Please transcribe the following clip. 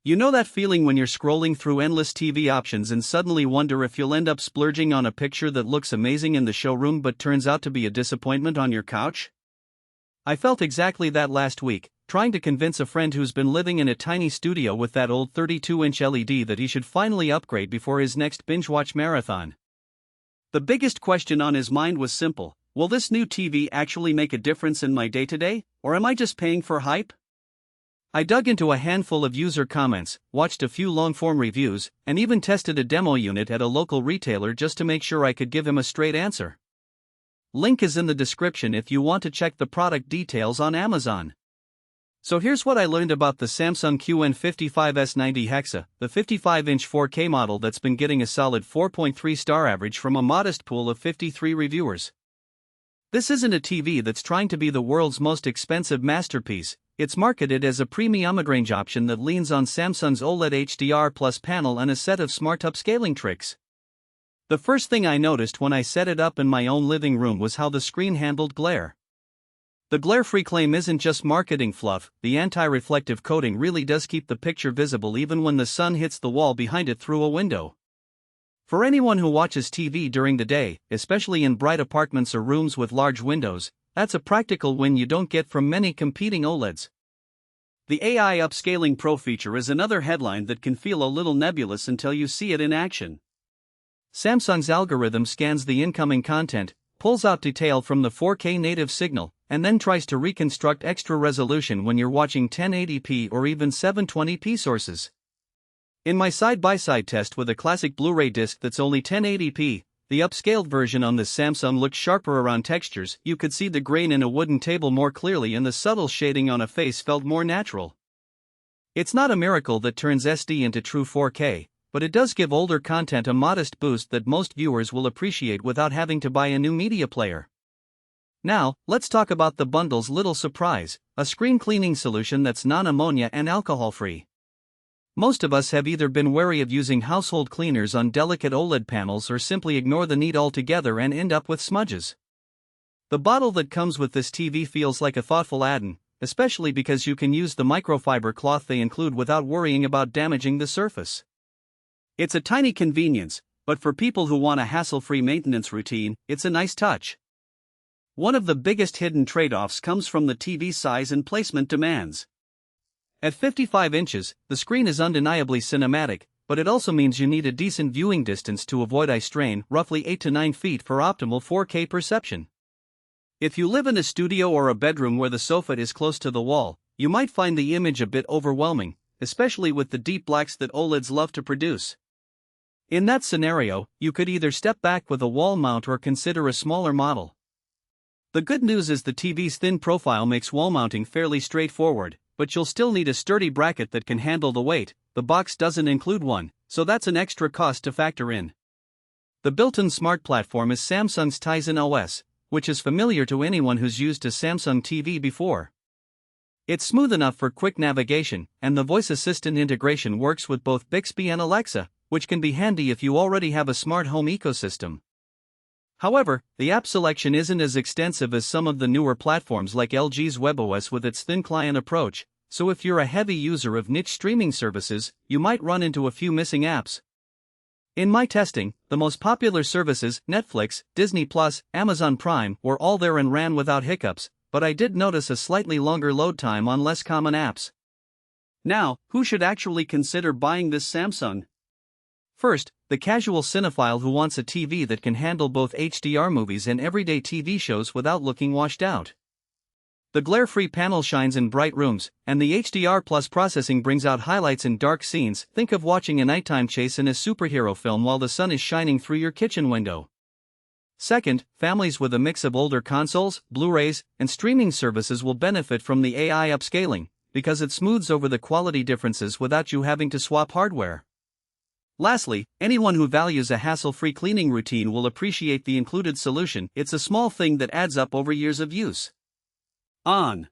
You know that feeling when you're scrolling through endless TV options and suddenly wonder if you'll end up splurging on a picture that looks amazing in the showroom but turns out to be a disappointment on your couch? I felt exactly that last week, trying to convince a friend who's been living in a tiny studio with that old 32-inch LED that he should finally upgrade before his next binge-watch marathon. The biggest question on his mind was simple: will this new TV actually make a difference in my day-to-day, or am I just paying for hype? I dug into a handful of user comments, watched a few long-form reviews, and even tested a demo unit at a local retailer just to make sure I could give him a straight answer. Link is in the description if you want to check the product details on Amazon. So here's what I learned about the Samsung QN55S90HAEXZA, the 55-inch 4K model that's been getting a solid 4.3 star average from a modest pool of 53 reviewers. This isn't a TV that's trying to be the world's most expensive masterpiece. It's marketed as a premium mid-range option that leans on Samsung's OLED HDR Plus panel and a set of smart upscaling tricks. The first thing I noticed when I set it up in my own living room was how the screen handled glare. The glare-free claim isn't just marketing fluff. The anti-reflective coating really does keep the picture visible even when the sun hits the wall behind it through a window. For anyone who watches TV during the day, especially in bright apartments or rooms with large windows, that's a practical win you don't get from many competing OLEDs. The AI Upscaling Pro feature is another headline that can feel a little nebulous until you see it in action. Samsung's algorithm scans the incoming content, pulls out detail from the 4K native signal, and then tries to reconstruct extra resolution when you're watching 1080p or even 720p sources. In my side-by-side test with a classic Blu-ray disc that's only 1080p, the upscaled version on this Samsung looked sharper around textures. You could see the grain in a wooden table more clearly and the subtle shading on a face felt more natural. It's not a miracle that turns SD into true 4K, but it does give older content a modest boost that most viewers will appreciate without having to buy a new media player. Now, let's talk about the bundle's little surprise, a screen cleaning solution that's non-ammonia and alcohol-free. Most of us have either been wary of using household cleaners on delicate OLED panels or simply ignore the need altogether and end up with smudges. The bottle that comes with this TV feels like a thoughtful add-on, especially because you can use the microfiber cloth they include without worrying about damaging the surface. It's a tiny convenience, but for people who want a hassle-free maintenance routine, it's a nice touch. One of the biggest hidden trade-offs comes from the TV's size and placement demands. At 55 inches, the screen is undeniably cinematic, but it also means you need a decent viewing distance to avoid eye strain, roughly 8 to 9 feet for optimal 4K perception. If you live in a studio or a bedroom where the sofa is close to the wall, you might find the image a bit overwhelming, especially with the deep blacks that OLEDs love to produce. In that scenario, you could either step back with a wall mount or consider a smaller model. The good news is the TV's thin profile makes wall mounting fairly straightforward, but you'll still need a sturdy bracket that can handle the weight. The box doesn't include one, so that's an extra cost to factor in. The built-in smart platform is Samsung's Tizen OS, which is familiar to anyone who's used a Samsung TV before. It's smooth enough for quick navigation, and the voice assistant integration works with both Bixby and Alexa, which can be handy if you already have a smart home ecosystem. However, the app selection isn't as extensive as some of the newer platforms like LG's WebOS with its thin client approach, so if you're a heavy user of niche streaming services, you might run into a few missing apps. In my testing, the most popular services, Netflix, Disney+, Amazon Prime, were all there and ran without hiccups, but I did notice a slightly longer load time on less common apps. Now, who should actually consider buying this Samsung? First, the casual cinephile who wants a TV that can handle both HDR movies and everyday TV shows without looking washed out. The glare-free panel shines in bright rooms, and the HDR Plus processing brings out highlights in dark scenes. Think of watching a nighttime chase in a superhero film while the sun is shining through your kitchen window. Second, families with a mix of older consoles, Blu-rays, and streaming services will benefit from the AI upscaling, because it smooths over the quality differences without you having to swap hardware. Lastly, anyone who values a hassle-free cleaning routine will appreciate the included solution. It's a small thing that adds up over years of use. On.